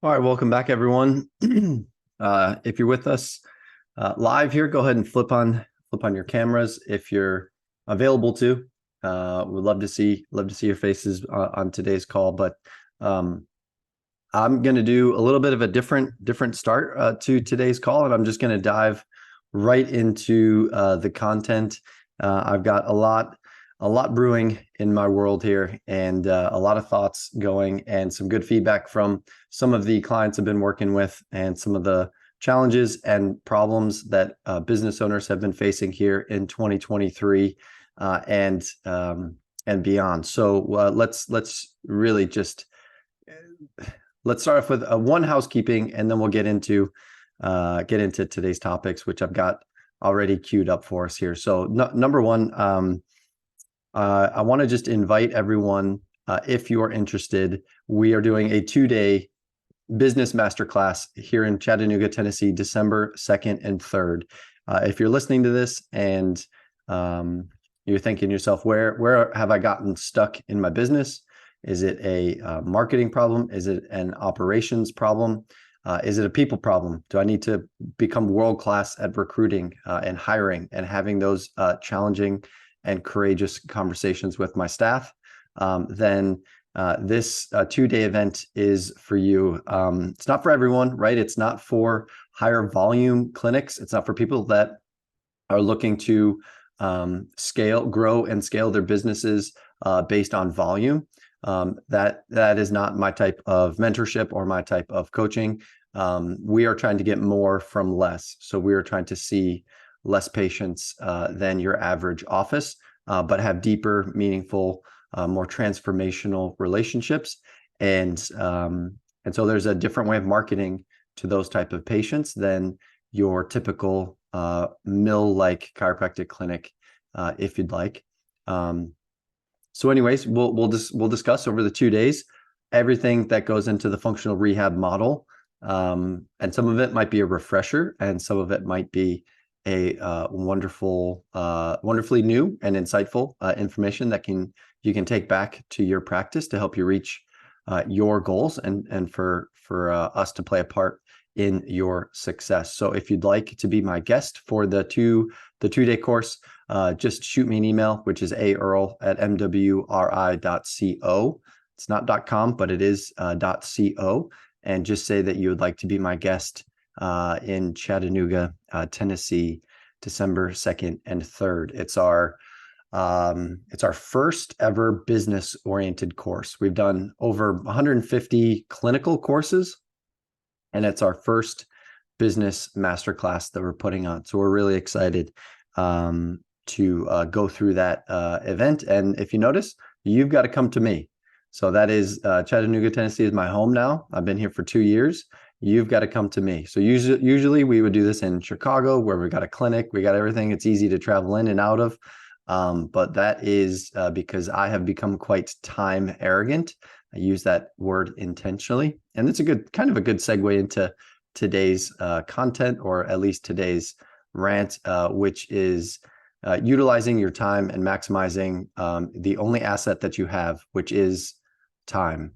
All right, welcome back, everyone. If you're with us live here, go ahead and flip on your cameras if you're available to. We'd love to see your faces on today's call. But I'm going to do a little bit of a different start to today's call, and I'm just going to dive right into the content. I've got a lot brewing in my world here, and a lot of thoughts going, and some good feedback from some of the clients I've been working with, and some of the challenges and problems that business owners have been facing here in 2023 and beyond. So let's really just let's start off with one housekeeping, and then we'll get into today's topics, which I've got already queued up for us here. So number one, I want to just invite everyone, if you are interested, we are doing a 2-day business masterclass here in Chattanooga, Tennessee, December 2nd and 3rd. If you're listening to this and you're thinking to yourself, where have I gotten stuck in my business? Is it a marketing problem? Is it an operations problem? Is it a people problem? Do I need to become world-class at recruiting and hiring and having those challenging and courageous conversations with my staff? Then this 2-day event is for you. It's not for everyone, right? It's not for higher volume clinics. It's not for people that are looking to grow and scale their businesses based on volume. That is not my type of mentorship or my type of coaching. We are trying to get more from less. So we are trying to see less patients than your average office, but have deeper, meaningful, more transformational relationships. And so there's a different way of marketing to those type of patients than your typical mill-like chiropractic clinic, if you'd like. So anyways, we'll discuss over the 2 days everything that goes into the functional rehab model. And some of it might be a refresher, and some of it might be a wonderfully new and insightful information that you can take back to your practice to help you reach your goals and for us to play a part in your success. So if you'd like to be my guest for the 2-day course, just shoot me an email, which is aearl@mwri.co. It's not .com, but it is .co. And just say that you would like to be my guest in Chattanooga, Tennessee, December 2nd and 3rd. It's our first ever business-oriented course. We've done over 150 clinical courses, and it's our first business masterclass that we're putting on. So we're really excited to go through that event. And if you notice, you've got to come to me. So that is Chattanooga, Tennessee is my home now. I've been here for 2 years. You've got to come to me. So usually we would do this in Chicago, where we got a clinic, we got everything. It's easy to travel in and out of. But that is because I have become quite time arrogant. I use that word intentionally. And it's kind of a good segue into today's content, or at least today's rant, which is utilizing your time and maximizing the only asset that you have, which is time.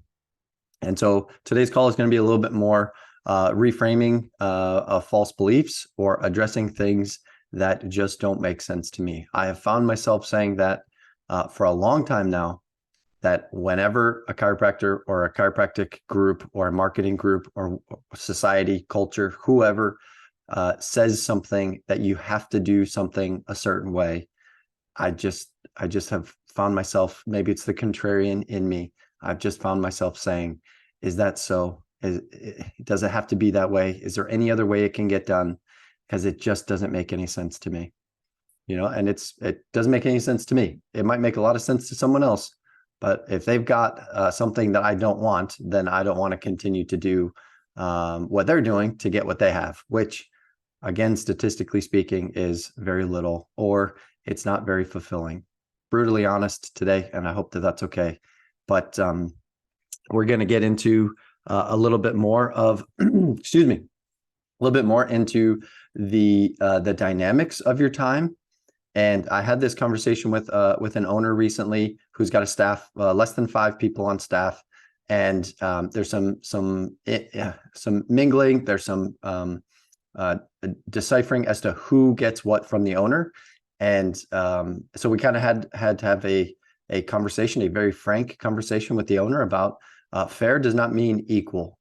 And so today's call is going to be a little bit more reframing of false beliefs, or addressing things that just don't make sense to me. I have found myself saying that for a long time now, that whenever a chiropractor or a chiropractic group or a marketing group or society, culture, whoever says something that you have to do something a certain way, I just have found myself, maybe it's the contrarian in me, I've just found myself saying, is that so? Does it have to be that way? Is there any other way it can get done? Because it just doesn't make any sense to me, and it doesn't make any sense to me. It might make a lot of sense to someone else, but if they've got something that I don't want, then I don't want to continue to do what they're doing to get what they have, which, again, statistically speaking, is very little, or it's not very fulfilling. Brutally honest today, and I hope that that's okay. But we're going to get into a little bit more of, excuse me, a little bit more into the dynamics of your time. And I had this conversation with an owner recently who's got a staff, less than 5 people on staff, and there's some mingling. There's some deciphering as to who gets what from the owner, and so we kind of had to have a conversation, a very frank conversation with the owner about fair does not mean equal.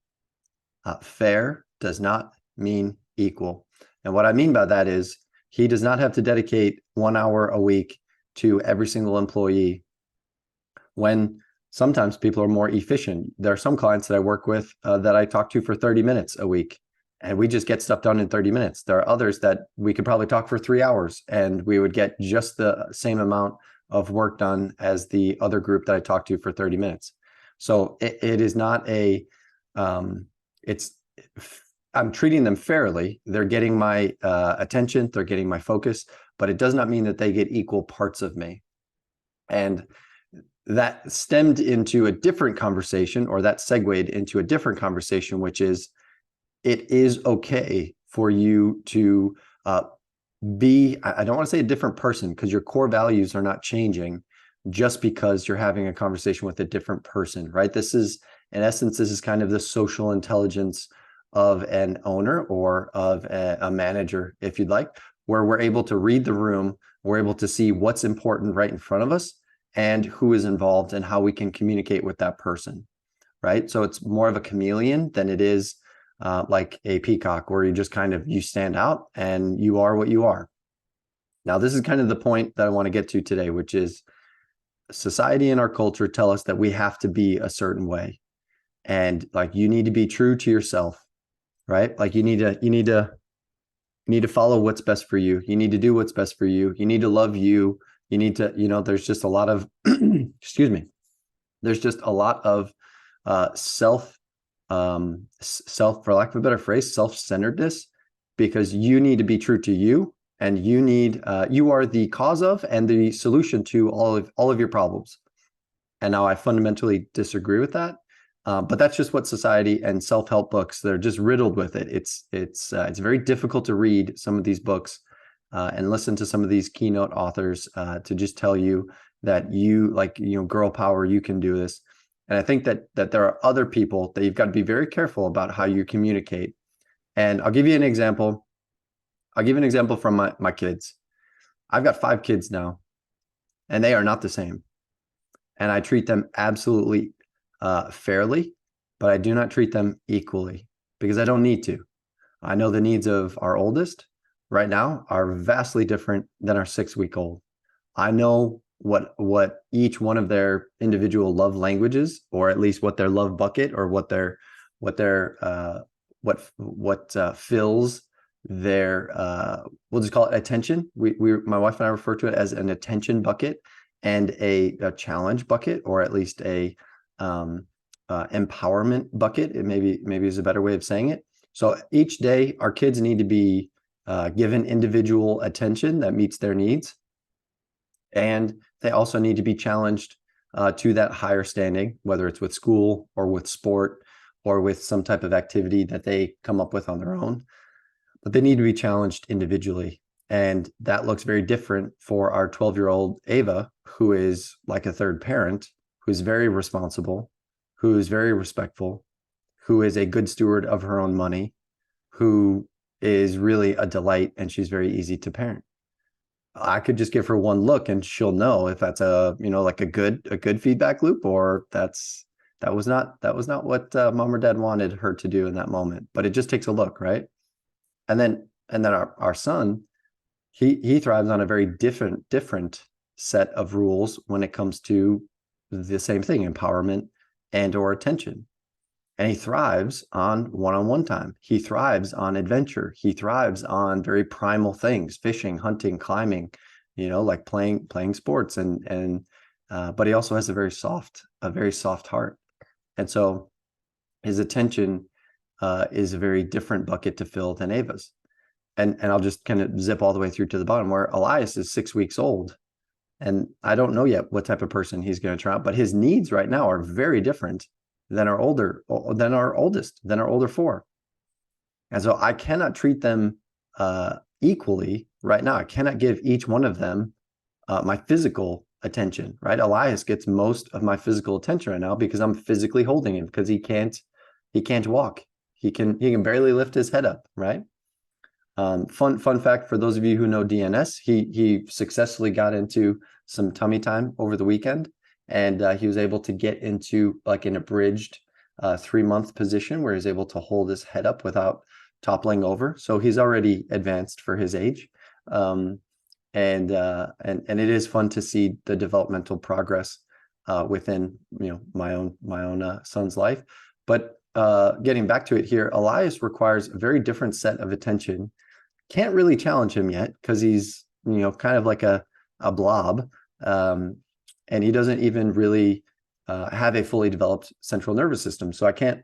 Fair does not mean equal, and what I mean by that is he does not have to dedicate 1 hour a week to every single employee, when sometimes people are more efficient. There are some clients that I work with that I talk to for 30 minutes a week, and we just get stuff done in 30 minutes. There are others that we could probably talk for 3 hours, and we would get just the same amount of work done as the other group that I talked to for 30 minutes. So it is not a, I'm treating them fairly. They're getting my attention, they're getting my focus, but it does not mean that they get equal parts of me. And that stemmed into a different conversation, or that segued into a different conversation, which is, it is okay for you to be, I don't want to say a different person, because your core values are not changing just because you're having a conversation with a different person, right? This is, in essence, this is kind of the social intelligence of an owner or of a manager, if you'd like, where we're able to read the room, we're able to see what's important right in front of us and who is involved and how we can communicate with that person, right? So it's more of a chameleon than it is like a peacock, where you just kind of, you stand out and you are what you are. Now, this is kind of the point that I want to get to today, which is society and our culture tell us that we have to be a certain way. And like, you need to be true to yourself, right? Like you need to follow what's best for you. You need to do what's best for you. You need to love you. You need to, there's just a lot of, excuse me, there's just a lot of self, for lack of a better phrase, self-centeredness, because you need to be true to you, and you need, you are the cause of and the solution to all of your problems. And now I fundamentally disagree with that. But that's just what society and self-help books, they're just riddled with it. It's very difficult to read some of these books and listen to some of these keynote authors to just tell you that you, like, girl power, you can do this. And I think that there are other people that you've got to be very careful about how you communicate. And I'll give you an example. I'll give you an example from my kids. I've got 5 kids now, and they are not the same. And I treat them absolutely fairly, but I do not treat them equally, because I don't need to. I know the needs of our oldest right now are vastly different than our 6-week-old. I know what each one of their individual love languages, or at least what their love bucket, or what fills their we'll just call it attention. My wife and I refer to it as an attention bucket and a challenge bucket, or at least a empowerment bucket. It maybe is a better way of saying it. So each day our kids need to be given individual attention that meets their needs, and they also need to be challenged to that higher standing, whether it's with school or with sport or with some type of activity that they come up with on their own. But they need to be challenged individually. And that looks very different for our 12-year-old Ava, who is like a third parent, who's very responsible, who's very respectful, who is a good steward of her own money, who is really a delight, and she's very easy to parent. I could just give her one look and she'll know if that's like a good feedback loop, or that was not what mom or dad wanted her to do in that moment. But it just takes a look, right? And then our son, he thrives on a very different set of rules when it comes to the same thing, empowerment and or attention. And he thrives on one-on-one time. He thrives on adventure. He thrives on very primal things, fishing, hunting, climbing, like playing sports. But he also has a very soft heart. And so his attention is a very different bucket to fill than Ava's. And I'll just kind of zip all the way through to the bottom, where Elias is 6 weeks old. And I don't know yet what type of person he's going to turn out, but his needs right now are very different than our older 4. And so I cannot treat them equally right now. I cannot give each one of them my physical attention, right? Elias gets most of my physical attention right now because I'm physically holding him because he can't walk. He can barely lift his head up, right? Fun fact for those of you who know DNS, he successfully got into some tummy time over the weekend, and he was able to get into like an abridged 3-month position where he's able to hold his head up without toppling over. So he's already advanced for his age, and it is fun to see the developmental progress within my own son's life. But getting back to it here, Elias requires a very different set of attention. Can't really challenge him yet because he's kind of like a blob, and he doesn't even really have a fully developed central nervous system. So I can't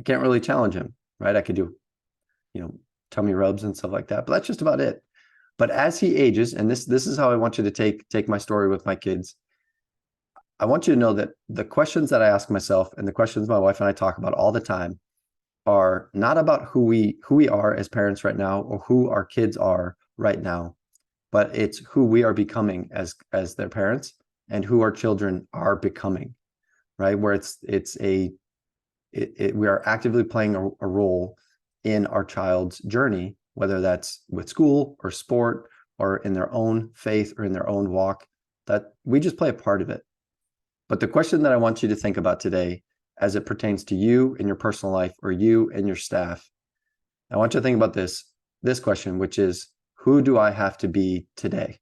really challenge him, right? I could do tummy rubs and stuff like that, but that's just about it. But as he ages, and this is how I want you to take my story with my kids. I want you to know that the questions that I ask myself and the questions my wife and I talk about all the time are not about who we are as parents right now or who our kids are right now, but it's who we are becoming as their parents and who our children are becoming, right? Where we are actively playing a role in our child's journey, whether that's with school or sport or in their own faith or in their own walk, that we just play a part of it. But the question that I want you to think about today as it pertains to you in your personal life or you and your staff, I want you to think about this question, which is, who do I have to be today?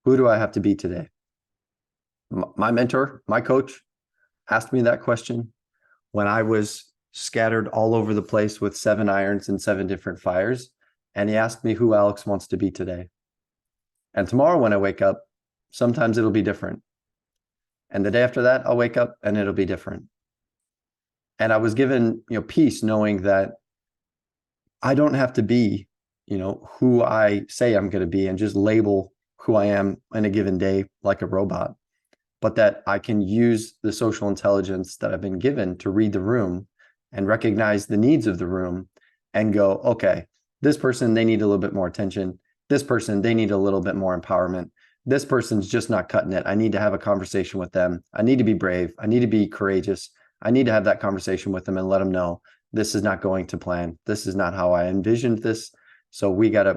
Who do I have to be today? My mentor, my coach, asked me that question when I was scattered all over the place with 7 irons and 7 different fires. And he asked me who Alex wants to be today. And tomorrow when I wake up, sometimes it'll be different. And the day after that, I'll wake up and it'll be different. And I was given, peace knowing that I don't have to be, who I say I'm going to be and just label who I am in a given day like a robot, but that I can use the social intelligence that I've been given to read the room and recognize the needs of the room and go, okay, this person, they need a little bit more attention. This person, they need a little bit more empowerment. This person's just not cutting it. I need to have a conversation with them. I need to be brave. I need to be courageous. I need to have that conversation with them and let them know this is not going to plan. This is not how I envisioned this. So we gotta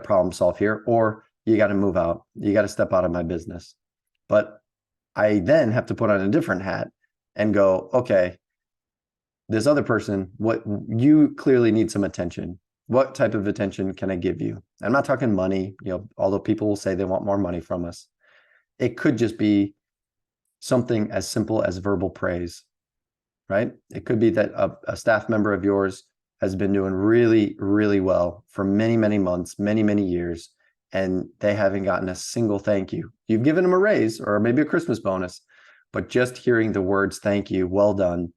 problem solve here, or you got to move out. You got to step out of my business. But I then have to put on a different hat and go, okay, this other person, what you clearly need some attention. What type of attention can I give you? I'm not talking money, although people will say they want more money from us. It could just be something as simple as verbal praise, right? It could be that a staff member of yours has been doing really, really well for many, many months, many, many years, and they haven't gotten a single thank you. You've given them a raise or maybe a Christmas bonus, but just hearing the words thank you, well done,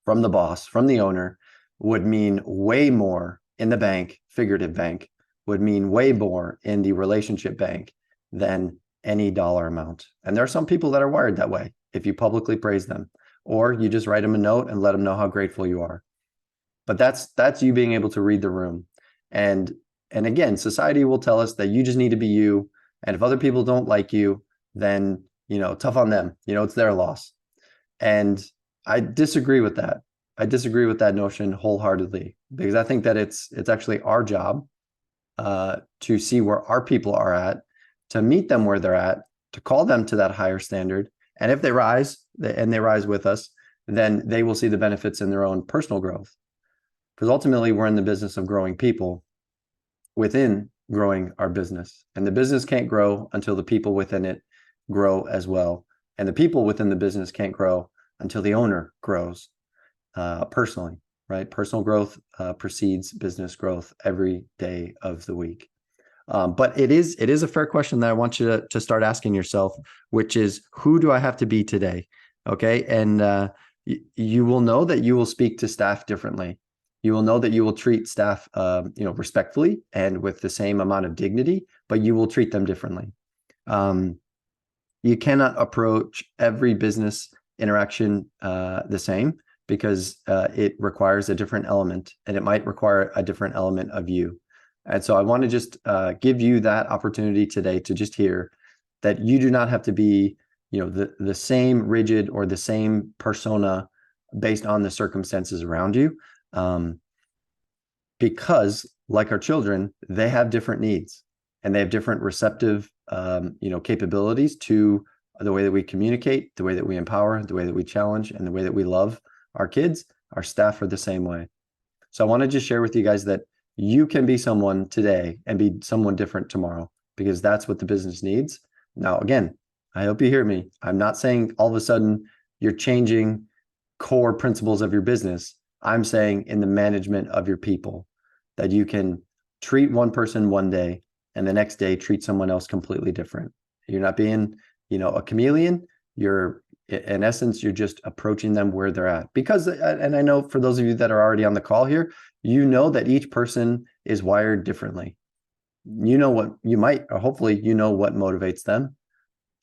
from the boss, from the owner, would mean way more in the bank, figurative bank, would mean way more in the relationship bank than any dollar amount. And there are some people that are wired that way. If you publicly praise them, or you just write them a note and let them know how grateful you are. But that's you being able to read the room. And again, society will tell us that you just need to be you. And if other people don't like you, then, tough on them. It's their loss. And I disagree with that. I disagree with that notion wholeheartedly, because I think that it's actually our job to see where our people are at, to meet them where they're at, to call them to that higher standard. And if they rise, and they rise with us, then they will see the benefits in their own personal growth. Because ultimately, we're in the business of growing people within growing our business. And the business can't grow until the people within it grow as well. And the people within the business can't grow until the owner grows personally, right? Personal growth precedes business growth every day of the week. But it is a fair question that I want you to start asking yourself, which is, who do I have to be today? Okay. And you will know that you will speak to staff differently. You will know that you will treat staff, respectfully and with the same amount of dignity, but you will treat them differently. You cannot approach every business interaction the same, because it requires a different element, and it might require a different element of you. And so I want to just give you that opportunity today to just hear that you do not have to be, the same rigid or the same persona based on the circumstances around you. Because like our children, they have different needs and they have different receptive, capabilities to the way that we communicate, the way that we empower, the way that we challenge, and the way that we love our kids. Our staff are the same way. So I want to just share with you guys that you can be someone today and be someone different tomorrow, because that's what the business needs. Now, again, I hope you hear me. I'm not saying all of a sudden you're changing core principles of your business. I'm saying in the management of your people, that you can treat one person one day and the next day treat someone else completely different. You're not being, a chameleon. You're, in essence, you're just approaching them where they're at. Because, and I know for those of you that are already on the call here, you know that each person is wired differently. You know what you might, or hopefully you know what motivates them.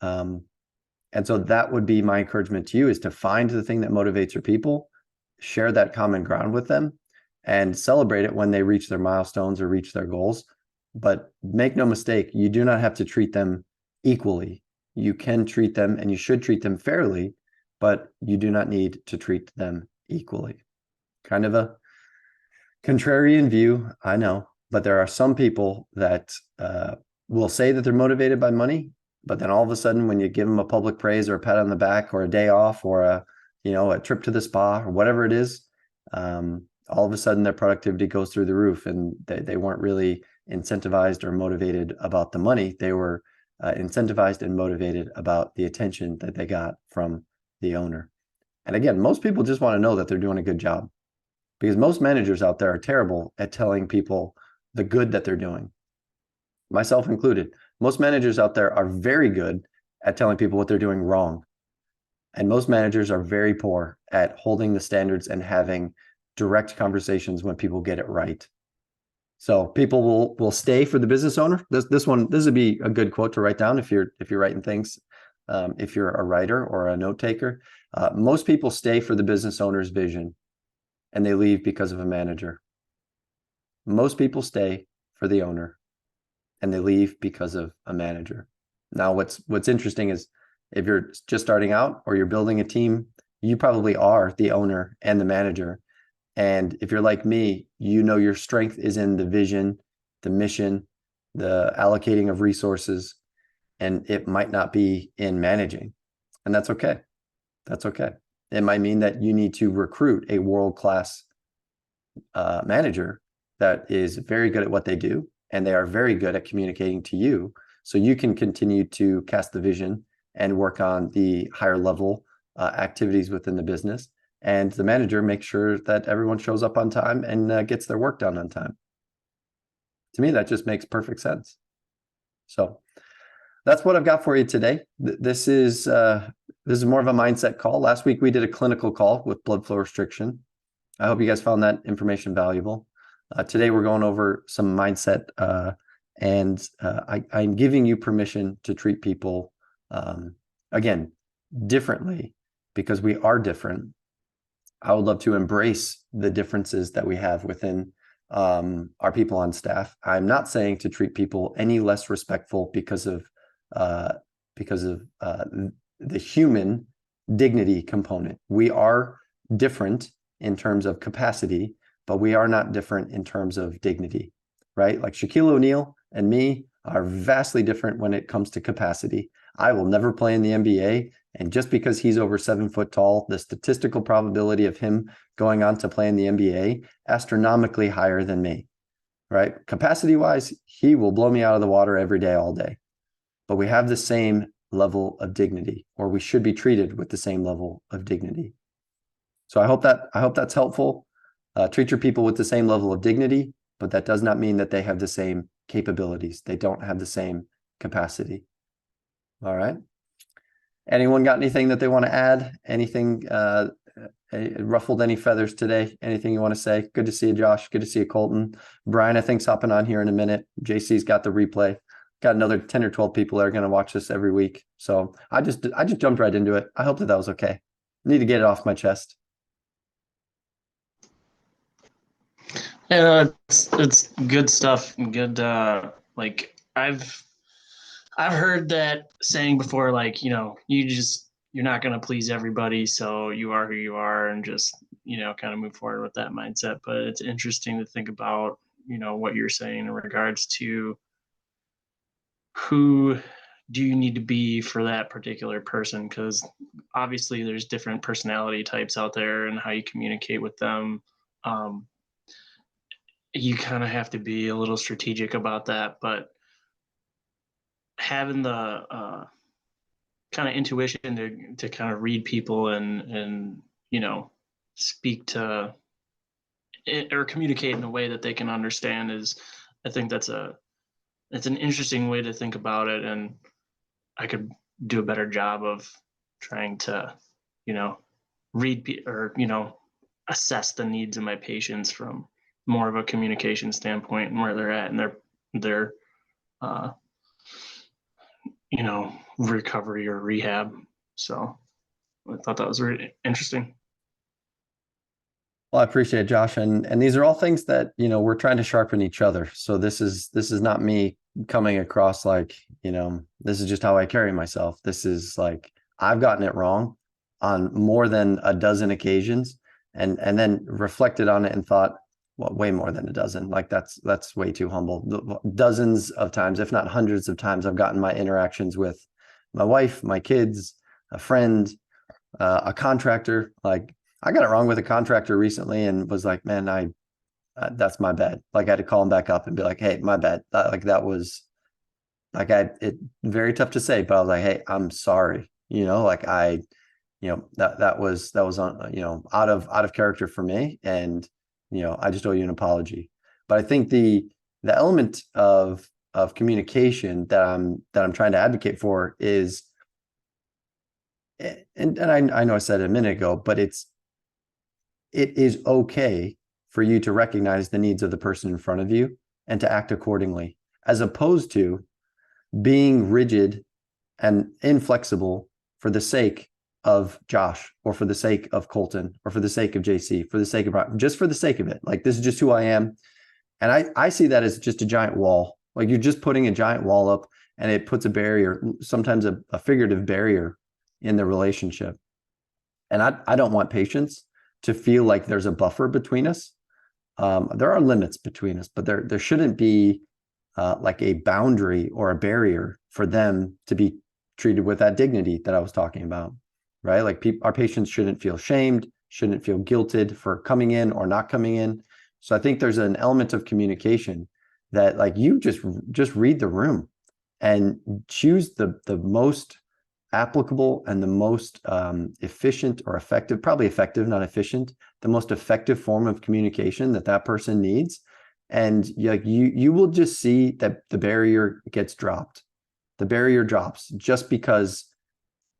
And so that would be my encouragement to you, is to find the thing that motivates your people, share that common ground with them, and celebrate it when they reach their milestones or reach their goals. But make no mistake, you do not have to treat them equally. You can treat them, and you should treat them fairly, but you do not need to treat them equally. Kind of a contrarian view, I know, but there are some people that will say that they're motivated by money, but then all of a sudden when you give them a public praise or a pat on the back or a day off or a trip to the spa or whatever it is, all of a sudden their productivity goes through the roof, and they weren't really incentivized or motivated about the money. They were incentivized and motivated about the attention that they got from the owner. And again, most people just want to know that they're doing a good job, because most managers out there are terrible at telling people the good that they're doing, myself included. Most managers out there are very good at telling people what they're doing wrong. And most managers are very poor at holding the standards and having direct conversations when people get it right. So people will stay for the business owner. This would be a good quote to write down if you're writing things. If you're a writer or a note taker, most people stay for the business owner's vision, and they leave because of a manager. Most people stay for the owner, and they leave because of a manager. Now, what's interesting is, if you're just starting out or you're building a team, you probably are the owner and the manager. And if you're like me, your strength is in the vision, the mission, the allocating of resources, and it might not be in managing. And that's okay. That's okay. It might mean that you need to recruit a world-class manager that is very good at what they do, and they are very good at communicating to you, so you can continue to cast the vision and work on the higher level activities within the business. And the manager makes sure that everyone shows up on time and gets their work done on time. To me, that just makes perfect sense. So that's what I've got for you today. This is more of a mindset call. Last week we did a clinical call with blood flow restriction. I hope you guys found that information valuable. Today we're going over some mindset, and I'm giving you permission to treat people, again, differently, because we are different. I would love to embrace the differences that we have within our people on staff. I'm not saying to treat people any less respectful because of the human dignity component. We are different in terms of capacity, but we are not different in terms of dignity, right? Like Shaquille O'Neal and me are vastly different when it comes to capacity. I will never play in the NBA. And just because he's over 7 foot tall, the statistical probability of him going on to play in the NBA, astronomically higher than me, right? Capacity wise, he will blow me out of the water every day, all day. But we have the same level of dignity, or we should be treated with the same level of dignity. So I hope that's helpful. Treat your people with the same level of dignity, but that does not mean that they have the same capabilities. They don't have the same capacity. All right. Anyone got anything that they want to add? Anything ruffled any feathers today? Anything you want to say? Good to see you, Josh. Good to see you, Colton. Brian, I think's hopping on here in a minute. JC's got the replay. Got another 10 or 12 people that are going to watch this every week. So I just jumped right into it. I hope that was okay. Need to get it off my chest. Yeah, it's good stuff. Good. Like I've I've heard that saying before, like, you're not going to please everybody. So you are who you are, and just, kind of move forward with that mindset. But it's interesting to think about, what you're saying in regards to who do you need to be for that particular person? Because obviously there's different personality types out there and how you communicate with them. Um, you kind of have to be a little strategic about that, but having the kind of intuition to kind of read people and speak to it or communicate in a way that they can understand is, I think it's an interesting way to think about it. And I could do a better job of trying to, you know, or, assess the needs of my patients from more of a communication standpoint and where they're at in their, uh, recovery or rehab. So I thought that was really interesting. Well, I appreciate it, Josh. And these are all things that, we're trying to sharpen each other. So this is not me coming across like, this is just how I carry myself. This is like I've gotten it wrong on more than a dozen occasions and then reflected on it and thought, well, way more than a dozen. Like that's way too humble. Dozens of times, if not hundreds of times, I've gotten my interactions with my wife, my kids, a friend, a contractor. Like I got it wrong with a contractor recently and was like, man, that's my bad. Like I had to call him back up and be like, hey, my bad. That was like it very tough to say, but I was like, hey, I'm sorry. Like that was on, out of character for me. And, I just owe you an apology. But I think the element of communication that I'm trying to advocate for is, and I know I said it a minute ago, but it is okay for you to recognize the needs of the person in front of you and to act accordingly, as opposed to being rigid and inflexible for the sake of Josh or for the sake of Colton or for the sake of JC, for the sake of Brian, just for the sake of it. Like, this is just who I am. And I see that as just a giant wall. Like, you're just putting a giant wall up and it puts a barrier, sometimes a figurative barrier in the relationship. And I don't want patients to feel like there's a buffer between us. There are limits between us, but there shouldn't be like a boundary or a barrier for them to be treated with that dignity that I was talking about, right? Like our patients shouldn't feel shamed, shouldn't feel guilted for coming in or not coming in. So I think there's an element of communication that, like, you just read the room and choose the most applicable and the most efficient or effective, probably effective, not efficient, the most effective form of communication that person needs. And you will just see that the barrier gets dropped. The barrier drops just because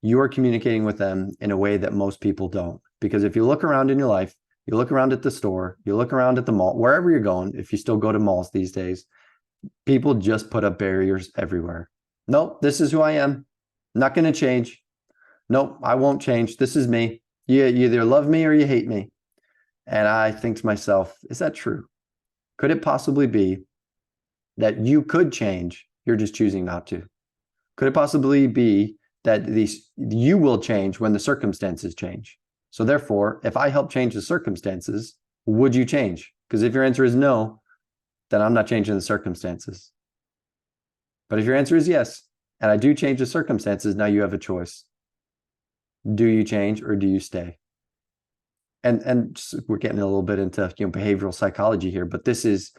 you are communicating with them in a way that most people don't. Because if you look around in your life, you look around at the store, you look around at the mall, wherever you're going, if you still go to malls these days, people just put up barriers everywhere. Nope, this is who I am. Not going to change. Nope, I won't change. This is me. You either love me or you hate me. And I think to myself, is that true? Could it possibly be that you could change? You're just choosing not to. Could it possibly be that you will change when the circumstances change? So therefore, if I help change the circumstances, would you change? Because if your answer is no, then I'm not changing the circumstances. But if your answer is yes, and I do change the circumstances, now you have a choice. Do you change or do you stay? And we're getting a little bit into behavioral psychology here, but this is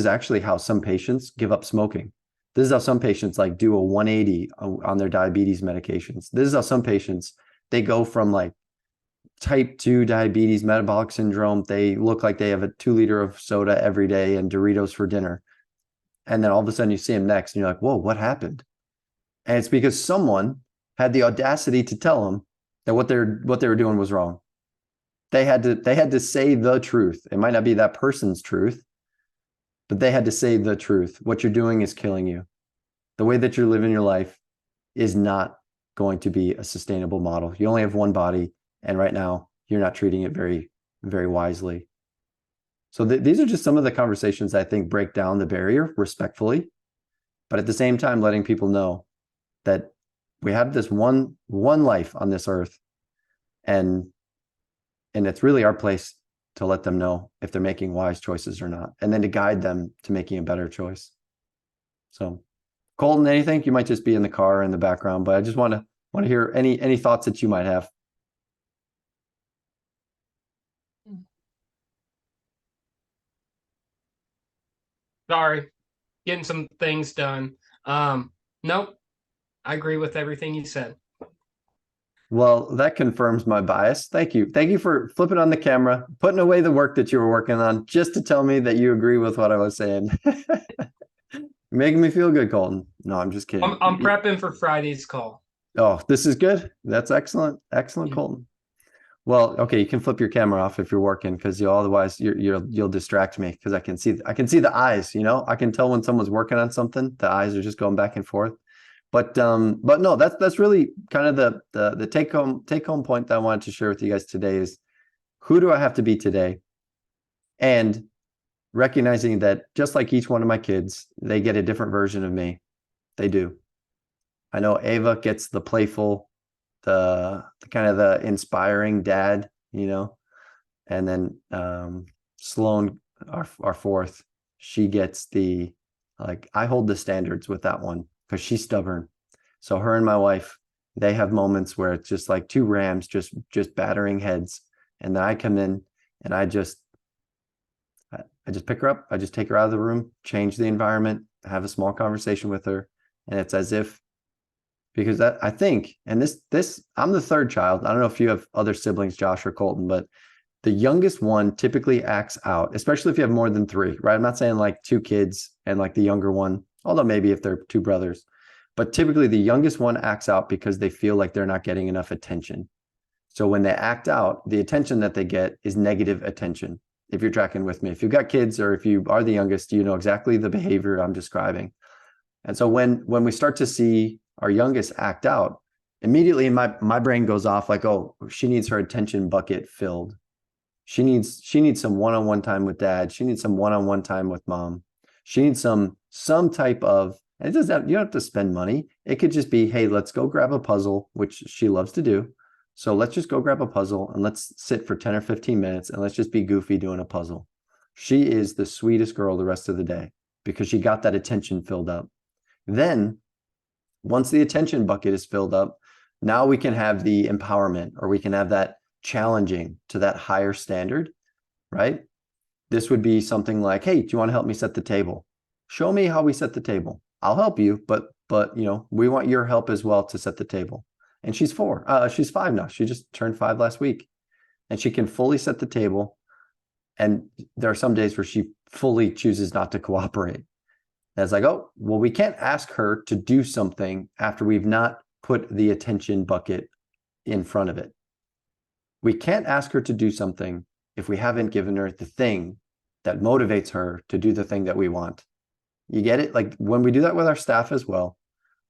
actually how some patients give up smoking. This is how some patients like do a 180 on their diabetes medications. This is how some patients, they go from like type 2 diabetes, metabolic syndrome. They look like they have a 2-liter of soda every day and Doritos for dinner. And then all of a sudden you see them next and you're like, whoa, what happened? And it's because someone had the audacity to tell them that what they were doing was wrong. They had to say the truth. It might not be that person's truth, but they had to say the truth. What you're doing is killing you. The way that you're living your life is not going to be a sustainable model. You only have one body, and right now you're not treating it very, very wisely. So these are just some of the conversations I think break down the barrier respectfully, but at the same time letting people know that we have this one life on this earth, and it's really our place to let them know if they're making wise choices or not, and then to guide them to making a better choice. So, Colton, anything? You might just be in the car in the background, but I just want to hear any thoughts that you might have. Sorry, getting some things done. Nope, I agree with everything you said. Well, that confirms my bias. Thank you. Thank you for flipping on the camera, putting away the work that you were working on just to tell me that you agree with what I was saying. Making me feel good, Colton. No, I'm just kidding. I'm prepping for Friday's call. Oh, this is good. That's excellent. Excellent, Colton. Well, okay, you can flip your camera off if you're working, because otherwise you'll distract me, because I can see the eyes, I can tell when someone's working on something. The eyes are just going back and forth. But no, that's really kind of the take home point that I wanted to share with you guys today is, who do I have to be today? And recognizing that just like each one of my kids, they get a different version of me. They do. I know Ava gets the playful, the kind of the inspiring dad, and then Sloan, our fourth, she gets the, like, I hold the standards with that one, because she's stubborn. So her and my wife, they have moments where it's just like two rams just battering heads, and then I come in and I just pick her up, I just take her out of the room, change the environment, have a small conversation with her, and it's as if, because that, I think, and this I'm the third child. I don't know if you have other siblings, Josh or Colton, but the youngest one typically acts out, especially if you have more than three, right? I'm not saying like two kids and like the younger one, although maybe if they're two brothers, but typically the youngest one acts out because they feel like they're not getting enough attention. So when they act out, the attention that they get is negative attention. If you're tracking with me, if you've got kids or if you are the youngest, you know exactly the behavior I'm describing. And so when we start to see our youngest act out, immediately my brain goes off like, oh, she needs her attention bucket filled. She needs some one-on-one time with dad. She needs some one-on-one time with mom. She needs some type of, and it doesn't have, you don't have to spend money. It could just be, hey, let's go grab a puzzle, which she loves to do. So let's just go grab a puzzle and let's sit for 10 or 15 minutes and let's just be goofy doing a puzzle. She is the sweetest girl the rest of the day because she got that attention filled up. Then once the attention bucket is filled up, now we can have the empowerment, or we can have that challenging to that higher standard, right? This would be something like, hey, do you want to help me set the table? Show me how we set the table. I'll help you, but we want your help as well to set the table. And she's 4. She's 5 now. She just turned 5 last week, and she can fully set the table. And there are some days where she fully chooses not to cooperate. And it's like, oh, well, we can't ask her to do something after we've not put the attention bucket in front of it. We can't ask her to do something if we haven't given her the thing that motivates her to do the thing that we want. You get it? Like when we do that with our staff as well,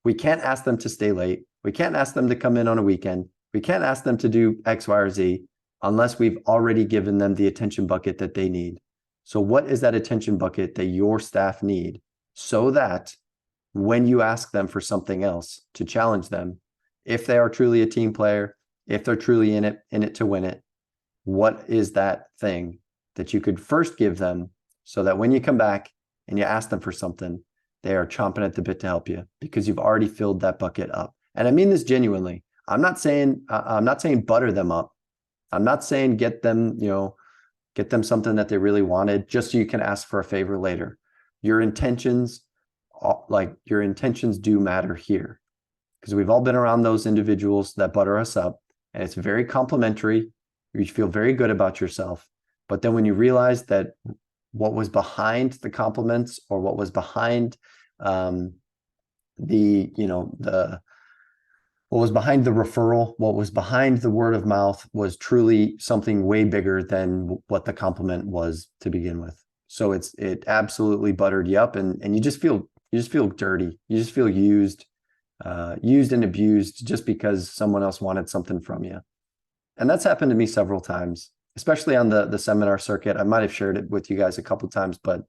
we can't ask them to stay late. We can't ask them to come in on a weekend. We can't ask them to do X, Y, or Z unless we've already given them the attention bucket that they need. So what is that attention bucket that your staff need, so that when you ask them for something else to challenge them, if they are truly a team player, if they're truly in it to win it, what is that thing that you could first give them so that when you come back and you ask them for something, they are chomping at the bit to help you because you've already filled that bucket up. And I mean this genuinely. I'm not saying butter them up. I'm not saying get them something that they really wanted just so you can ask for a favor later. Your intentions do matter here, because we've all been around those individuals that butter us up, and it's very complimentary. You feel very good about yourself. But then when you realize that what was behind the compliments, or what was behind what was behind the referral, what was behind the word of mouth was truly something way bigger than what the compliment was to begin with. So it absolutely buttered you up, and you just feel dirty. You just feel used and abused just because someone else wanted something from you. And that's happened to me several times, especially on the seminar circuit. I might have shared it with you guys a couple of times, but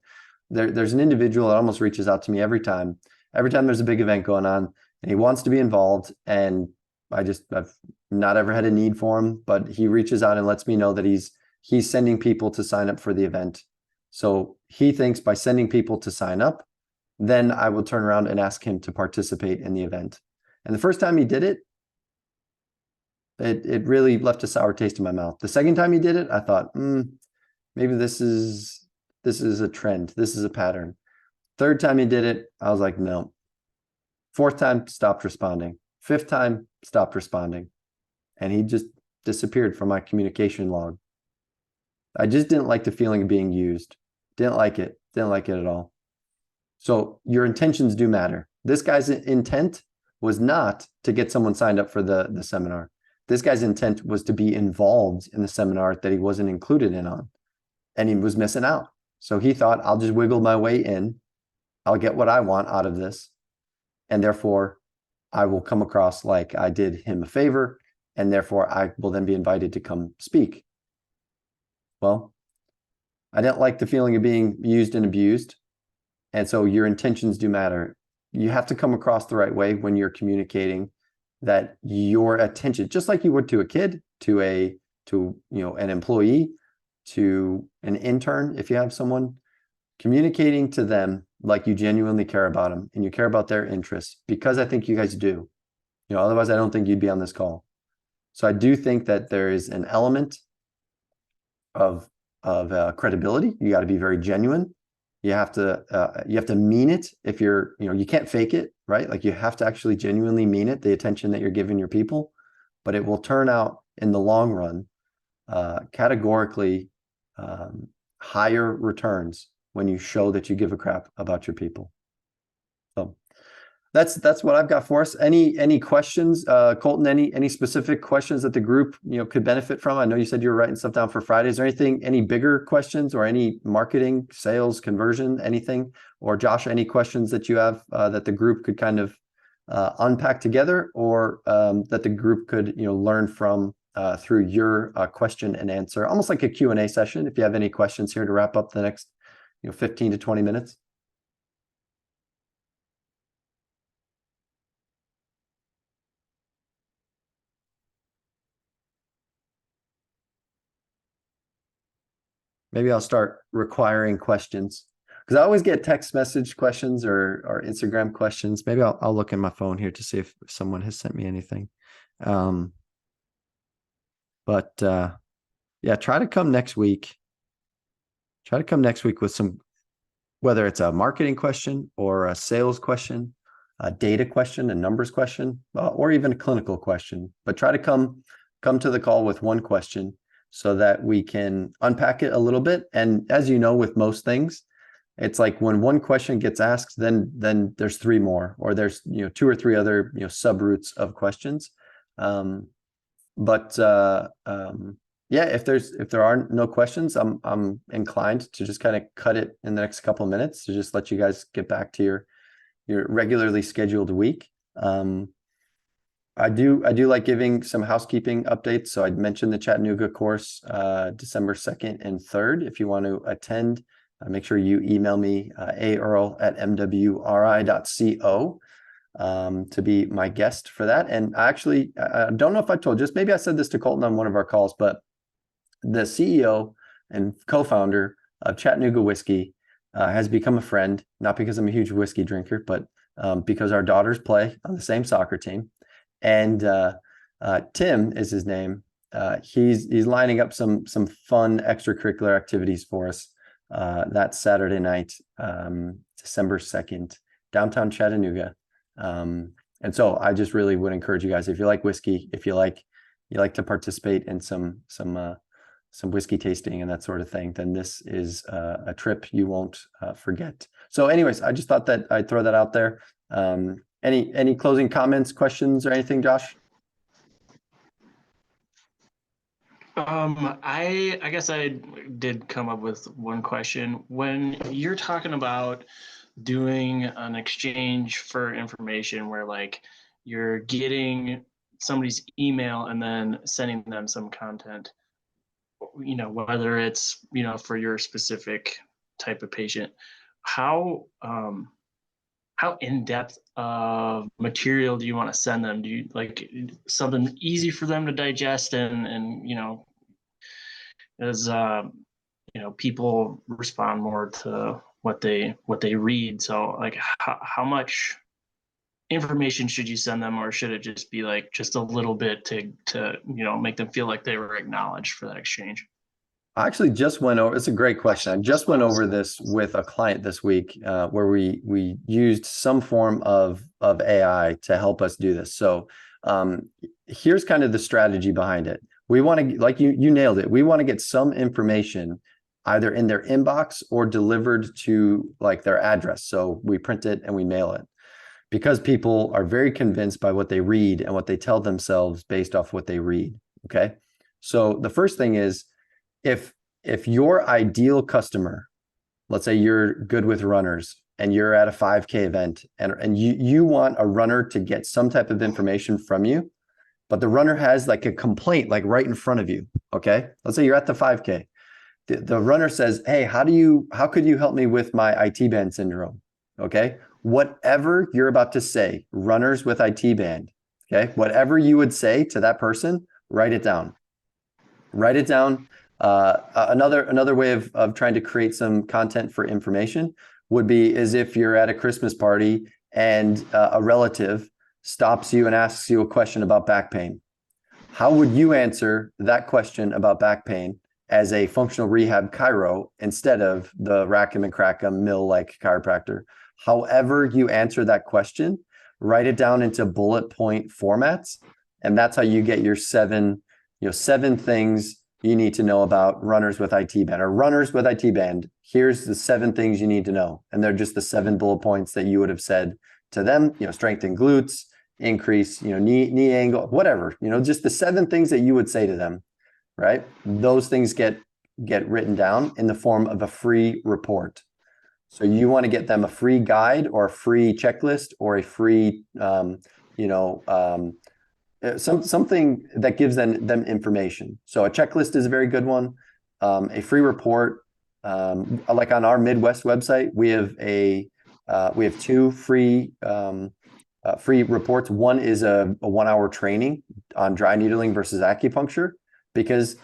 there's an individual that almost reaches out to me every time there's a big event going on. and he wants to be involved. And I've not ever had a need for him, but he reaches out and lets me know that he's sending people to sign up for the event. So he thinks by sending people to sign up, then I will turn around and ask him to participate in the event. And the first time he did it, it really left a sour taste in my mouth. The second time he did it, I thought, maybe this is a trend. This is a pattern. Third time he did it, I was like, no. Fourth time, stopped responding. Fifth time, stopped responding. And he just disappeared from my communication log. I just didn't like the feeling of being used. Didn't like it. Didn't like it at all. So your intentions do matter. This guy's intent was not to get someone signed up for the seminar. This guy's intent was to be involved in the seminar that he wasn't included in on. And he was missing out. So he thought, I'll just wiggle my way in. I'll get what I want out of this. And therefore, I will come across like I did him a favor. And therefore, I will then be invited to come speak. Well, I didn't like the feeling of being used and abused. And so your intentions do matter. You have to come across the right way when you're communicating that your attention, just like you would to a kid, to an employee, to an intern, if you have someone, communicating to them like you genuinely care about them and you care about their interests, because I think you guys do. Otherwise I don't think you'd be on this call. So I do think that there is an element of credibility. You got to be very genuine. You have to mean it. If you're, you can't fake it, right? Like you have to actually genuinely mean it, the attention that you're giving your people, but it will turn out in the long run, categorically, higher returns when you show that you give a crap about your people. So that's what I've got for us. Any questions, Colton? Any specific questions that the group could benefit from? I know you said you were writing stuff down for Friday. Is there any bigger questions or any marketing, sales, conversion, anything? Or Josh, any questions that you have that the group could kind of unpack together, or that the group could learn from through your question and answer, almost like a Q&A session? If you have any questions here to wrap up the next 15 to 20 minutes. Maybe I'll start requiring questions, because I always get text message questions or Instagram questions. Maybe I'll look in my phone here to see if someone has sent me anything. But yeah, try to come next week. Try to come next week with some, whether it's a marketing question or a sales question, a data question, a numbers question, or even a clinical question. But try to come to the call with one question, so that we can unpack it a little bit. And as you know, with most things, it's like when one question gets asked, then there's three more, or there's 2 or 3 other subroutes of questions. Yeah, if there are no questions, I'm inclined to just kind of cut it in the next couple of minutes to just let you guys get back to your regularly scheduled week. I do like giving some housekeeping updates. So I'd mentioned the Chattanooga course, December 2nd and 3rd. If you want to attend, make sure you email me, aearl@mwri.co, to be my guest for that. And I don't know if I told you, just maybe I said this to Colton on one of our calls, but the CEO and co-founder of Chattanooga Whiskey has become a friend, not because I'm a huge whiskey drinker, but because our daughters play on the same soccer team. And Tim is his name. He's lining up some fun extracurricular activities for us that Saturday night, December 2nd, downtown Chattanooga. And so I just really would encourage you guys, if you like whiskey, if you like to participate in some whiskey tasting and that sort of thing, then this is a trip you won't forget. So anyways, I just thought that I'd throw that out there. Any closing comments, questions, or anything, Josh? I guess I did come up with one question. When you're talking about doing an exchange for information where like you're getting somebody's email and then sending them some content, whether it's, for your specific type of patient, how in-depth material do you want to send them? Do you like something easy for them to digest and as people respond more to what they read. So like how much information should you send them, or should it just be like just a little bit to make them feel like they were acknowledged for that exchange? I actually just went over, it's a great question. I just went over this with a client this week, where we used some form of AI to help us do this. So here's kind of the strategy behind it. We want to, like you nailed it. We want to get some information either in their inbox or delivered to like their address. So we print it and we mail it, because people are very convinced by what they read and what they tell themselves based off what they read. Okay. So the first thing is, if your ideal customer, let's say you're good with runners and you're at a 5K event and you want a runner to get some type of information from you, but the runner has like a complaint like right in front of you. Okay. Let's say you're at the 5K. The runner says, hey, how could you help me with my IT band syndrome? Okay. Whatever you're about to say, runners with IT band. Okay. Whatever you would say to that person, write it down. Write it down. Another way of trying to create some content for information would be is if you're at a Christmas party and a relative stops you and asks you a question about back pain. How would you answer that question about back pain as a functional rehab chiro instead of the Rackham and Crackham mill-like chiropractor? However you answer that question, write it down into bullet point formats, and that's how you get your seven things you need to know about runners with IT band, or runners with IT band. Here's the 7 things you need to know. And they're just the 7 bullet points that you would have said to them, strengthen glutes, increase, knee angle, whatever, just the 7 things that you would say to them, right? Those things get written down in the form of a free report. So you want to get them a free guide or a free checklist or a free, something that gives them information. So a checklist is a very good one. A free report, like on our Midwest website, we have 2 free reports. One is a 1-hour training on dry needling versus acupuncture, because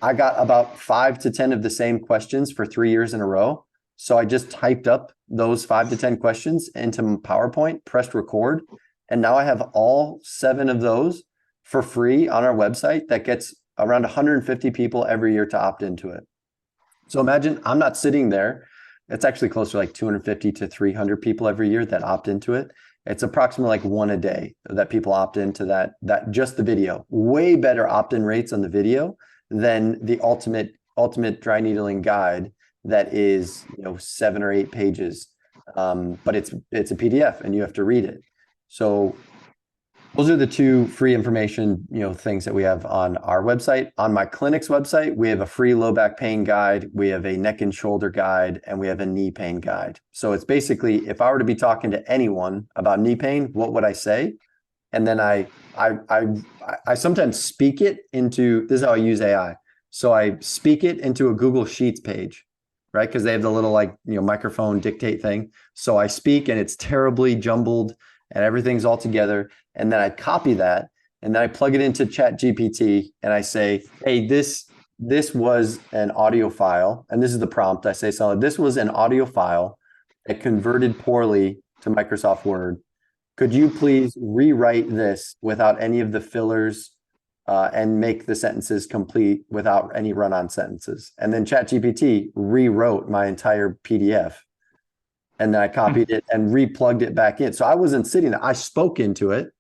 I got about 5 to 10 of the same questions for 3 years in a row. So I just typed up those 5 to 10 questions into PowerPoint, pressed record, and now I have all 7 of those for free on our website. That gets around 150 people every year to opt into it. So imagine I'm not sitting there. It's actually closer to like 250 to 300 people every year that opt into it. It's approximately like 1 a day that people opt into that just the video. Way better opt-in rates on the video than the ultimate dry needling guide that is 7 or 8 pages. But it's a PDF and you have to read it. So those are the 2 free information, things that we have on our website. On my clinic's website, we have a free low back pain guide. We have a neck and shoulder guide, and we have a knee pain guide. So it's basically, if I were to be talking to anyone about knee pain, what would I say? And then I sometimes speak it into, this is how I use AI. So I speak it into a Google Sheets page, right? Because they have the little microphone dictate thing. So I speak and it's terribly jumbled and everything's all together. And then I copy that and then I plug it into ChatGPT and I say, hey, this was an audio file. And this is the prompt. I say, so this was an audio file that converted poorly to Microsoft Word. Could you please rewrite this without any of the fillers and make the sentences complete without any run-on sentences? And then ChatGPT rewrote my entire PDF. And then I copied it and replugged it back in. So I wasn't sitting there. I spoke into it.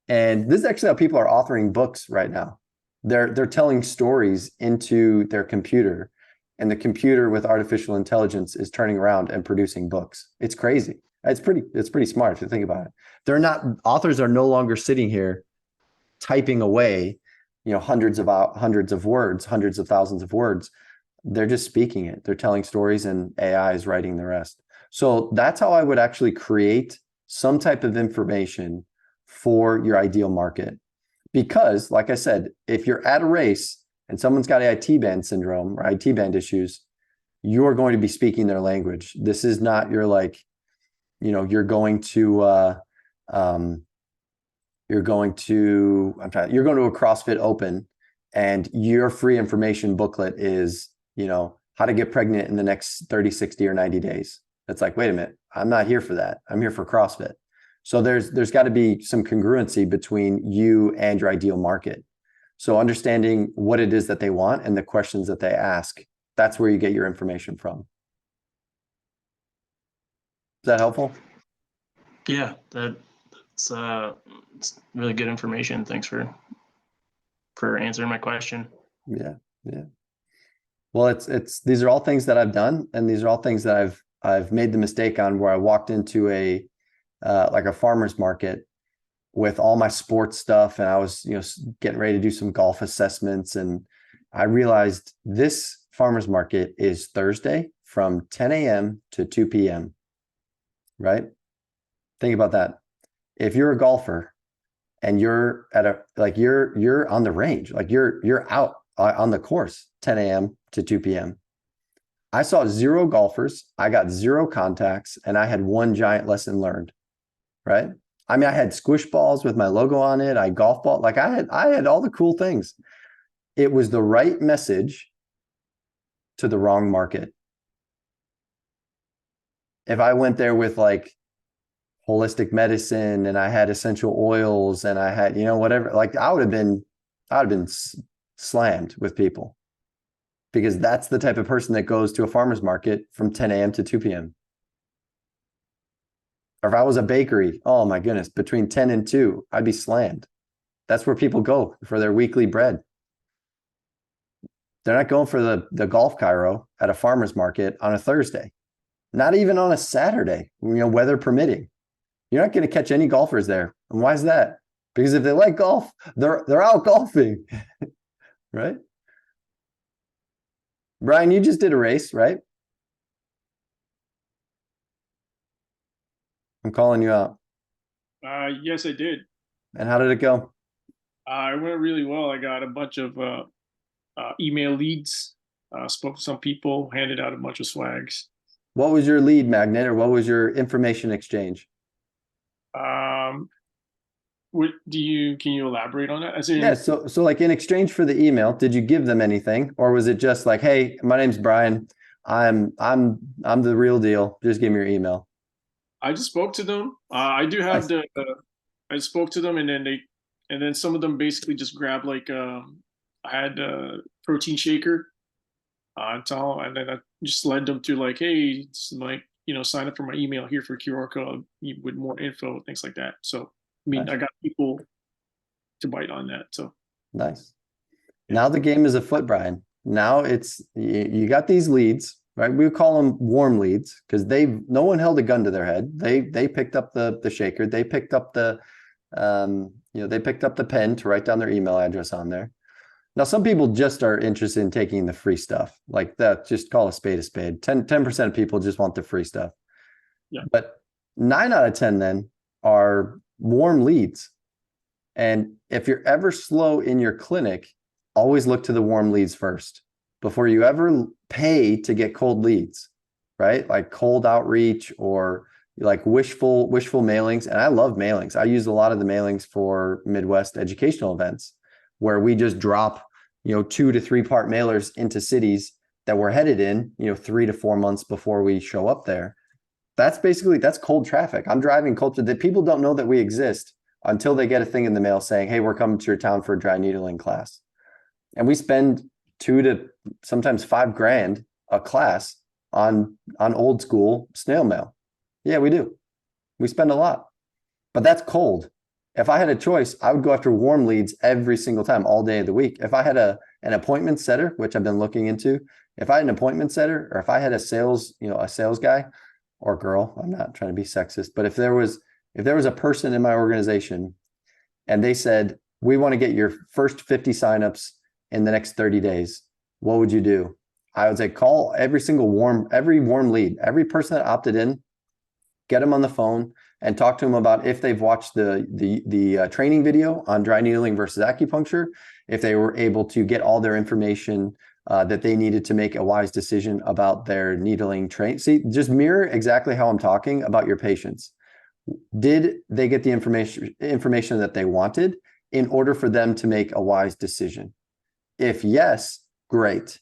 And this is actually how people are authoring books right now. They're telling stories into their computer, and the computer with artificial intelligence is turning around and producing books. It's crazy. It's pretty smart if you think about it. Authors are no longer sitting here typing away, hundreds of words, hundreds of thousands of words. They're just speaking it. They're telling stories and AI is writing the rest. So that's how I would actually create some type of information for your ideal market. Because like I said, if you're at a race and someone's got IT band syndrome or IT band issues, you're going to be speaking their language. This is not your you're going to you're going to a CrossFit Open, and your free information booklet is, how to get pregnant in the next 30, 60, or 90 days. It's like, wait a minute, I'm not here for that. I'm here for CrossFit. So there's got to be some congruency between you and your ideal market. So understanding what it is that they want and the questions that they ask, that's where you get your information from. Is that helpful? Yeah, it's really good information. Thanks for answering my question. Yeah. Well, these are all things that I've done, and these are all things that I've made the mistake on, where I walked into a farmer's market with all my sports stuff, and I was getting ready to do some golf assessments, and I realized this farmer's market is Thursday from 10 a.m. to 2 p.m. Right? Think about that. If you're a golfer and you're at you're on the range, like you're out on the course 10 a.m. to 2 p.m. I saw 0 golfers, I got 0 contacts, and I had 1 giant lesson learned. Right? I mean, I had squish balls with my logo on it. I had golf ball. Like I had all the cool things. It was the right message to the wrong market. If I went there with like holistic medicine and I had essential oils and I had, whatever, like I would have been slammed with people, because that's the type of person that goes to a farmer's market from 10 a.m. to 2 p.m. Or if I was a bakery, oh my goodness, between 10 and 2, I'd be slammed. That's where people go for their weekly bread. They're not going for the golf Cairo at a farmer's market on a Thursday, not even on a Saturday, weather permitting. You're not going to catch any golfers there. And why is that? Because if they like golf, they're out golfing, right? Brian, you just did a race, right? I'm calling you out. Yes, I did. And how did it go? It went really well. I got a bunch of email leads, spoke to some people, handed out a bunch of swags. What was your lead magnet, or what was your information exchange? Can you elaborate on that? Yeah, so like in exchange for the email, did you give them anything, or was it just like, hey, my name's Brian, I'm the real deal, just give me your email? I just spoke to them. I do have I spoke to them, and then some of them basically just grabbed I had a protein shaker, and then I just led them to like, hey, it's like, sign up for my email here for QR code with more info, things like that. So I mean, nice. I got people to bite on that. So nice. Now the game is afoot, Brian. Now it's you got these leads, right? We call them warm leads because no one held a gun to their head. They picked up the shaker. They picked up the they picked up the pen to write down their email address on there. Now, some people just are interested in taking the free stuff like that. Just call a spade a spade. 10% of people just want the free stuff. Yeah. But 9 out of 10 then are warm leads. And if you're ever slow in your clinic, always look to the warm leads first before you ever pay to get cold leads, right? Like cold outreach or like wishful mailings. And I love mailings. I use a lot of the mailings for Midwest educational events, where we just drop, 2 to 3 part mailers into cities that we're headed in, 3 to 4 months before we show up there. That's cold traffic. I'm driving cold. That people don't know that we exist until they get a thing in the mail saying, hey, we're coming to your town for a dry needling class. And we spend $2 to sometimes $5,000 a class on old school snail mail. Yeah, we do. We spend a lot, but that's cold. If I had a choice, I would go after warm leads every single time, all day of the week. If I had an appointment setter, which I've been looking into, if I had an appointment setter, or if I had a sales guy or girl, I'm not trying to be sexist, but if there was a person in my organization and they said, we want to get your first 50 signups in the next 30 days, what would you do? I would say call every warm lead, every person that opted in, get them on the phone and talk to them about if they've watched the training video on dry needling versus acupuncture, if they were able to get all their information that they needed to make a wise decision about their needling train. See, just mirror exactly how I'm talking about your patients. Did they get the information that they wanted in order for them to make a wise decision? If yes, great.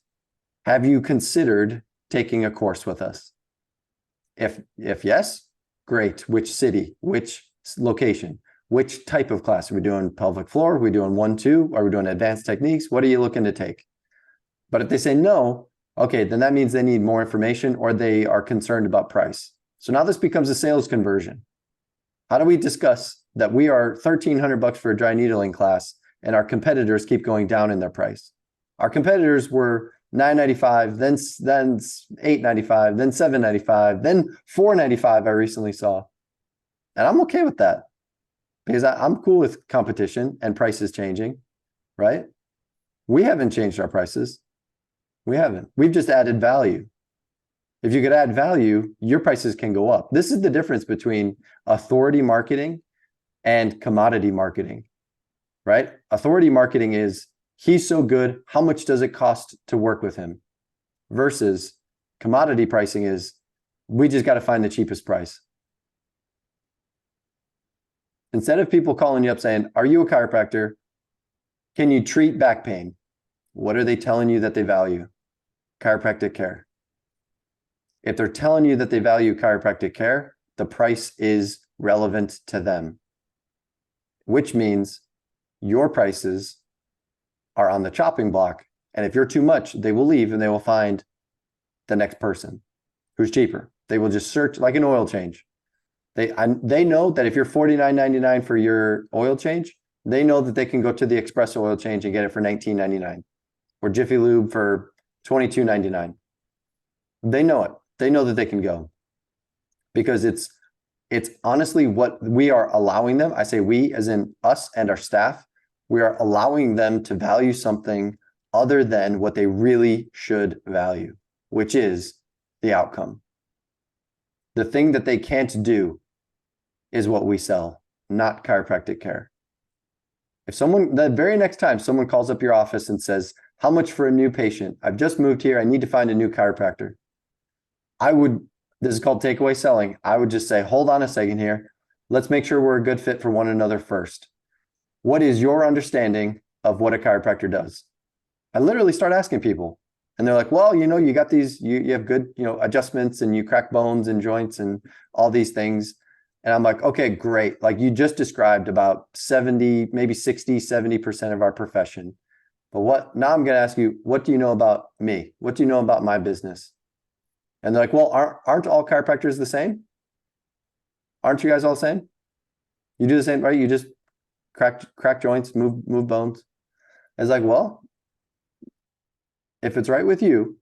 Have you considered taking a course with us? If yes, great. Which city? Which location? Which type of class? Are we doing pelvic floor? Are we doing 1-2? Are we doing advanced techniques? What are you looking to take? But if they say no, okay, then that means they need more information or they are concerned about price. So now this becomes a sales conversion. How do we discuss that we are $1,300 for a dry needling class and our competitors keep going down in their price? Our competitors were $9.95, then $8.95, then $7.95, then $4.95 I recently saw. And I'm okay with that because I'm cool with competition and prices changing, right? We haven't changed our prices. We haven't. We've just added value. If you could add value, your prices can go up. This is the difference between authority marketing and commodity marketing, right? Authority marketing is, he's so good, how much does it cost to work with him? Versus commodity pricing is, we just got to find the cheapest price. Instead of people calling you up saying, are you a chiropractor? Can you treat back pain? What are they telling you that they value? Chiropractic care. If they're telling you that they value chiropractic care, the price is relevant to them, which means your prices are on the chopping block. And if you're too much, they will leave and they will find the next person who's cheaper. They will just search like an oil change. They know that if you're $49.99 for your oil change, they know that they can go to the express oil change and get it for $19.99 or Jiffy Lube for $22.99. They know it. They know that they can go because it's honestly what we are allowing them. I say we as in us and our staff, we are allowing them to value something other than what they really should value, which is the outcome. The thing that they can't do is what we sell, not chiropractic care. If someone, the very next time someone calls up your office and says, how much for a new patient? I've just moved here. I need to find a new chiropractor. This is called takeaway selling. I would just say, hold on a second here. Let's make sure we're a good fit for one another first. What is your understanding of what a chiropractor does? I literally start asking people and they're like, well, you got these, you have good, adjustments and you crack bones and joints and all these things. And I'm like, okay, great. Like you just described about 70, maybe 60, 70% of our profession. But now I'm going to ask you, what do you know about me? What do you know about my business? And they're like, well, aren't all chiropractors the same? Aren't you guys all the same? You do the same, right? You just crack joints, move bones. I was like, well, if it's right with you,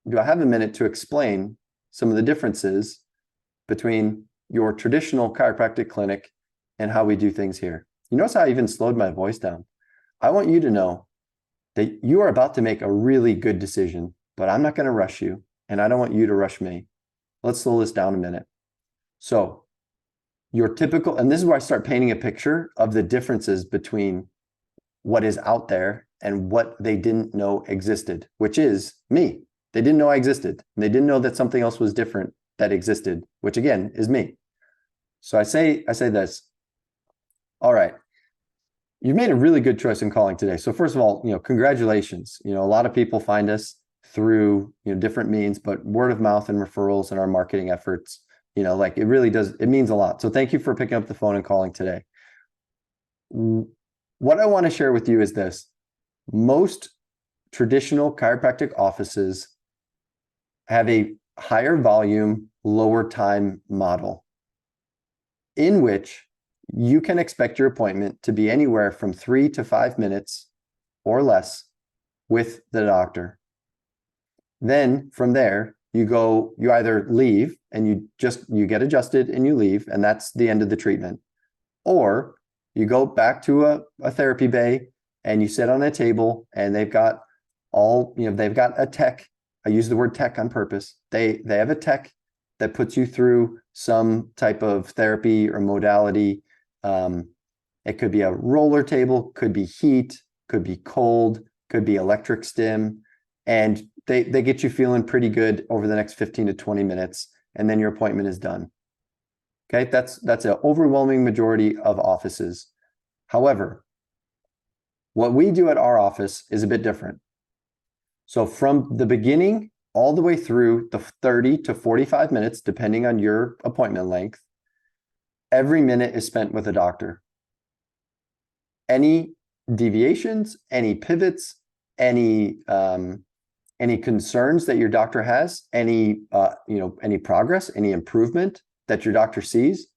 do I have a minute to explain some of the differences between your traditional chiropractic clinic and how we do things here? You notice how I even slowed my voice down. I want you to know that you are about to make a really good decision, but I'm not going to rush you. And I don't want you to rush me. Let's slow this down a minute. So your typical, and this is where I start painting a picture of the differences between what is out there and what they didn't know existed, which is me. They didn't know I existed. They didn't know that something else was different that existed, which again is me. So I say this. All right. You've made a really good choice in calling today. So first of all, congratulations. A lot of people find us through different means, but word of mouth and referrals and our marketing efforts, it really does, it means a lot. So thank you for picking up the phone and calling today. What I want to share with you is this. Most traditional chiropractic offices have a higher volume, lower time model in which you can expect your appointment to be anywhere from 3 to 5 minutes or less with the doctor. Then from there, you either leave and you get adjusted and you leave, and that's the end of the treatment. Or you go back to a therapy bay and you sit on a table and they've got they've got a tech. I use the word tech on purpose. They have a tech that puts you through some type of therapy or modality. It could be a roller table, could be heat, could be cold, could be electric stim, and they get you feeling pretty good over the next 15 to 20 minutes, and then your appointment is done. Okay, that's an overwhelming majority of offices. However, what we do at our office is a bit different. So from the beginning all the way through the 30 to 45 minutes, depending on your appointment length, every minute is spent with a doctor. Any deviations, any pivots, any concerns that your doctor has, any progress, any improvement that your doctor sees,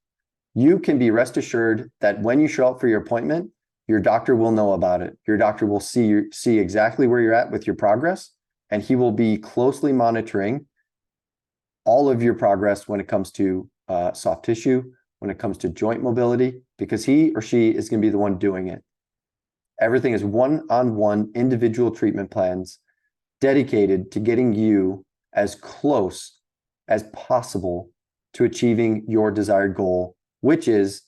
you can be rest assured that when you show up for your appointment, your doctor will know about it. Your doctor will see exactly where you're at with your progress, and he will be closely monitoring all of your progress when it comes to soft tissue, when it comes to joint mobility, because he or she is going to be the one doing it. Everything is one-on-one individual treatment plans dedicated to getting you as close as possible to achieving your desired goal, which is,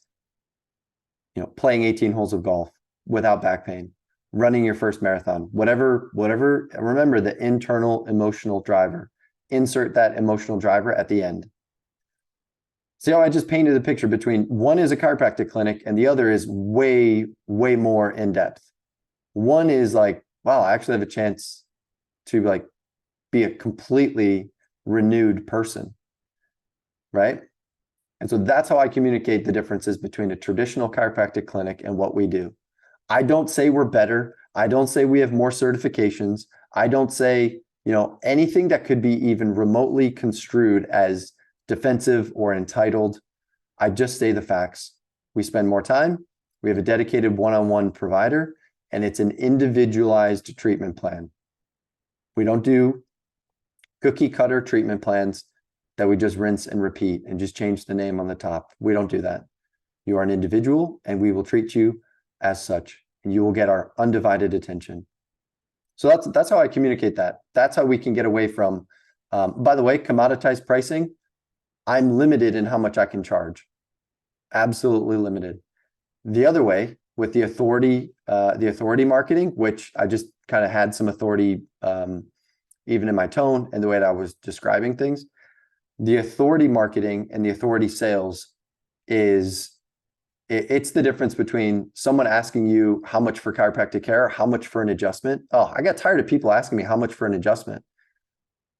playing 18 holes of golf without back pain, running your first marathon, whatever. Remember the internal emotional driver. Insert that emotional driver at the end. See how I just painted a picture between one is a chiropractic clinic and the other is way, way more in depth. One is like, wow, I actually have a chance to be a completely renewed person, right? And so that's how I communicate the differences between a traditional chiropractic clinic and what we do. I don't say we're better. I don't say we have more certifications. I don't say, anything that could be even remotely construed as defensive or entitled. I just say the facts. We spend more time. We have a dedicated one-on-one provider, and it's an individualized treatment plan. We don't do cookie cutter treatment plans that we just rinse and repeat and just change the name on the top. We don't do that. You are an individual, and we will treat you as such, and you will get our undivided attention. So that's how I communicate that. That's how we can get away from, by the way, commoditized pricing. I'm limited in how much I can charge. Absolutely limited. The other way, with the authority marketing, which I just kind of had some authority even in my tone and the way that I was describing things. The authority marketing and the authority sales it's the difference between someone asking you how much for chiropractic care, how much for an adjustment. Oh, I got tired of people asking me how much for an adjustment.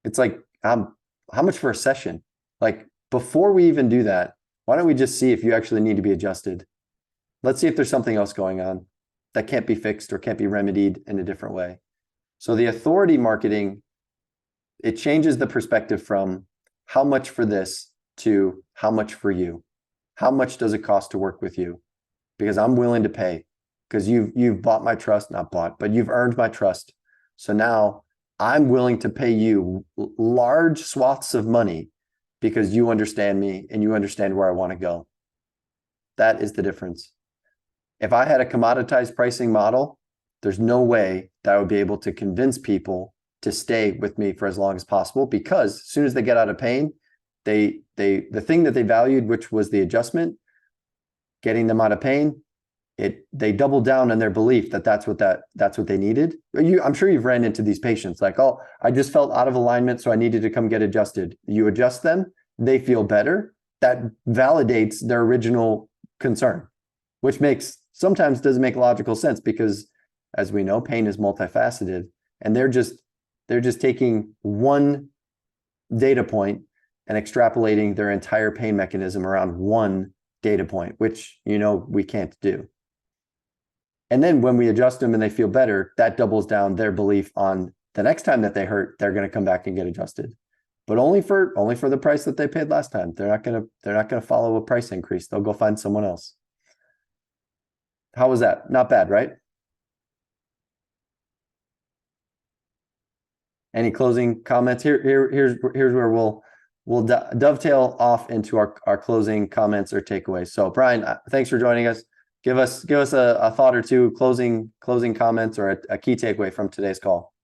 It's like, how much for a session? Like, before we even do that, why don't we just see if you actually need to be adjusted? Let's see if there's something else going on that can't be fixed or can't be remedied in a different way. So the authority marketing, it changes the perspective from how much for this to how much for you. How much does it cost to work with you? Because I'm willing to pay, because you've bought my trust, not bought, but you've earned my trust. So now I'm willing to pay you large swaths of money because you understand me and you understand where I want to go. That is the difference. If I had a commoditized pricing model, there's no way that I would be able to convince people to stay with me for as long as possible, because as soon as they get out of pain, the thing that they valued, which was the adjustment, getting them out of pain, they doubled down on their belief that that's what they needed. I'm sure you've ran into these patients like, oh, I just felt out of alignment, so I needed to come get adjusted. You adjust them, they feel better. That validates their original concern, which sometimes doesn't make logical sense, because as we know, pain is multifaceted, and they're just taking one data point and extrapolating their entire pain mechanism around one data point, which we can't do. And then when we adjust them and they feel better, that doubles down their belief on the next time that they hurt, they're going to come back and get adjusted, but only for the price that they paid last time. They're not going to follow a price increase. They'll go find someone else. How was that? Not bad, right? Any closing comments? Here's where we'll dovetail off into our closing comments or takeaways. So Brian, thanks for joining us. Give us a thought or two, closing comments, or a key takeaway from today's call.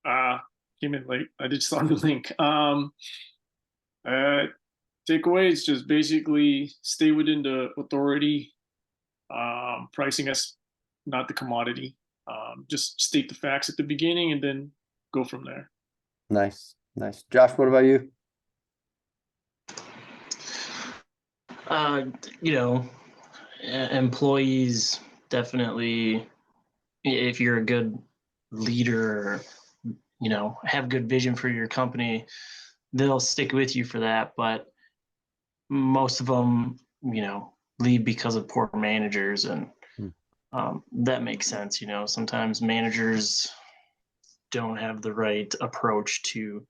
Came in late. I just saw the link. Takeaway is just basically stay within the authority pricing not the commodity. Just state the facts at the beginning and then go from there. Nice. Josh, what about you? Employees definitely, if you're a good leader, have good vision for your company, they'll stick with you for that. But most of them, leave because of poor managers, and that makes sense. Sometimes managers don't have the right approach to,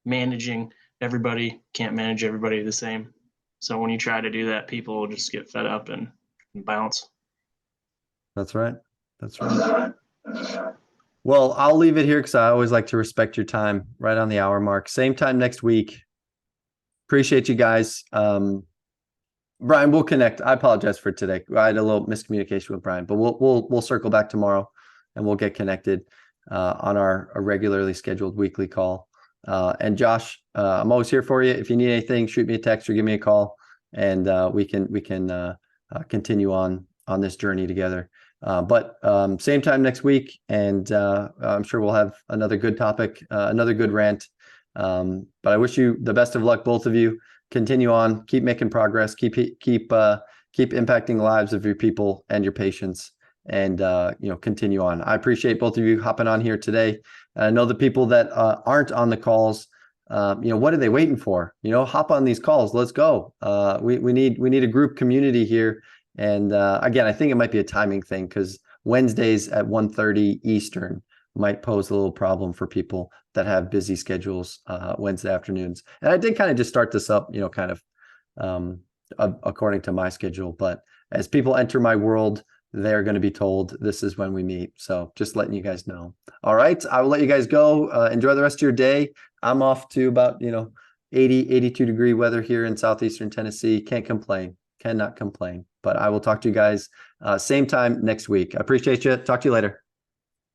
managing everybody. Can't manage everybody the same. So when you try to do that, people will just get fed up and bounce. That's right. Well, I'll leave it here because I always like to respect your time. Right on the hour mark. Same time next week. Appreciate you guys. Brian, we'll connect. I apologize for today. I had a little miscommunication with Brian, but we'll circle back tomorrow and we'll get connected on our regularly scheduled weekly call. And Josh, I'm always here for you. If you need anything, shoot me a text or give me a call, and we can continue on this journey together. But same time next week, and I'm sure we'll have another good topic, another good rant. But I wish you the best of luck, both of you. Continue on, keep making progress, keep impacting the lives of your people and your patients, and continue on. I appreciate both of you hopping on here today. I know the people that aren't on the calls, what are they waiting for? Hop on these calls. Let's go. We need a group community here. And again, I think it might be a timing thing, because Wednesdays at 1:30 Eastern might pose a little problem for people that have busy schedules Wednesday afternoons. And I did kind of just start this up, according to my schedule. But as people enter my world, they're going to be told this is when we meet. So just letting you guys know. All right. I will let you guys go. Enjoy the rest of your day. I'm off to about, 82 degree weather here in southeastern Tennessee. Can't complain. Cannot complain. But I will talk to you guys same time next week. I appreciate you. Talk to you later.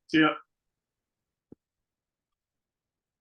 See ya.